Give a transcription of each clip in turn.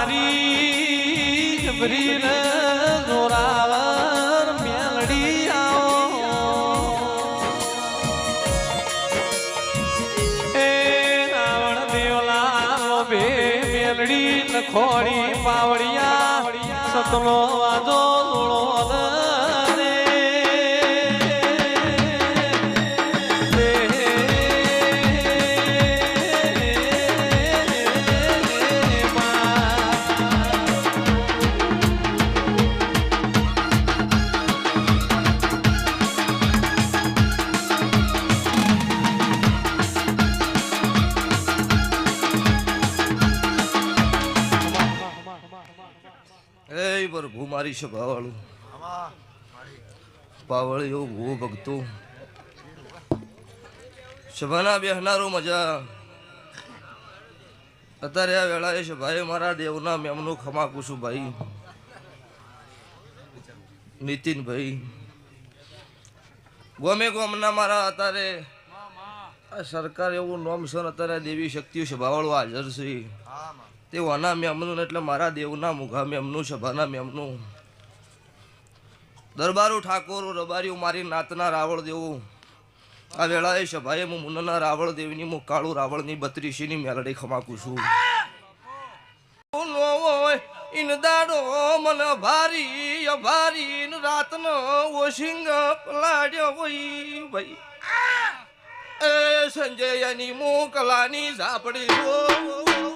મારી જબરી ને જોરાવર મેલડી આવો એ રાવણ દેવલા બે મેલડી લખોડી પાવડિયા સતનો વાજો જોડો પ્રભુ મારી સભાવાળું પાવળીઓ ભૂ ભક્તો સભાના બેહનારો મજા અત્યારે આ વેળાએ સભાએ મારા દેવના મેમનું ખમા કુશું ભાઈ નીતિનભાઈ ગમે ગમના મારા અત્યારે આ સરકાર એવું નોમ છે અત્યારે દેવી શક્તિઓ સભાવાળું હાજર છે તે વાના મેમનું એટલે મારા દેવના મુઘા મેમનું સભાના મેમનું દરબારો ઠાકોર રબારીઓ મારી નાતના રાવળ દેવું આ વેળાએ સભાએ હું મુન્નના રાવળ દેવની હું કાળું રાવળની બત્રીસીની મેલડી ખમાકું છું ઇન દાડો મન ભારી ભારી રાતનો ઓશિંગ પલાડ્યો હોય ભાઈ એ સંજયની મોકલાની ઝાપડી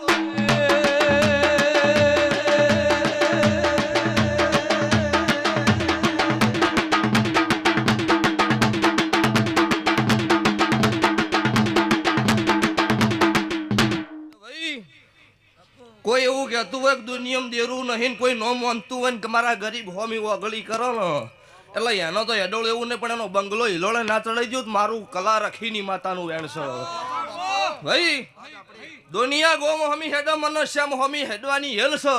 કોઈ એવું કહેતું હોય કે દુનિયામાં દેરું નહીં કોઈ ન માનતું હોય કે મારા ગરીબ હોમી ઓગળી કરો ને એટલે એનો તો એડોળ એવું નહીં પણ એનો બંગલો હિલોળે ના ચડાઈ ગયો મારું કલા રખીની માતાનું વેણ છે ભાઈ દુનિયા ગોમ હમી હેડા મનુષ્યમ હમી હેડવાની હેલ છે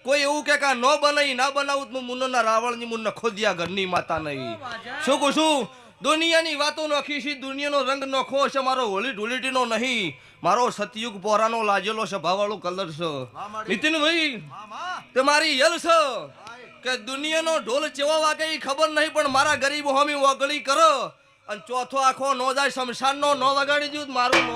કોઈ એવું કે ન બનાવી ના બનાવું હું મુન્નના રાવણની મુન્ન ખોદિયા ઘરની માતા નહીં શું કહું છું દુનિયાની વાતો નોખી છે દુનિયાનો રંગ નોખો છે મારો હોળી ધૂળેટીનો નહીં મારો સતયુગ પોરાનો લાજેલો સ્વભાવવાળો કલર છે નીતિનભાઈ તે મારી હેલ છે કે દુનિયાનો ઢોલ ચેવા વાગે એ ખબર નહીં પણ મારા ગરીબ હોમી ઓગળી કરો અને ચોથો આખો નો જાય શમશાનનો નો વગાડી દઉં મારું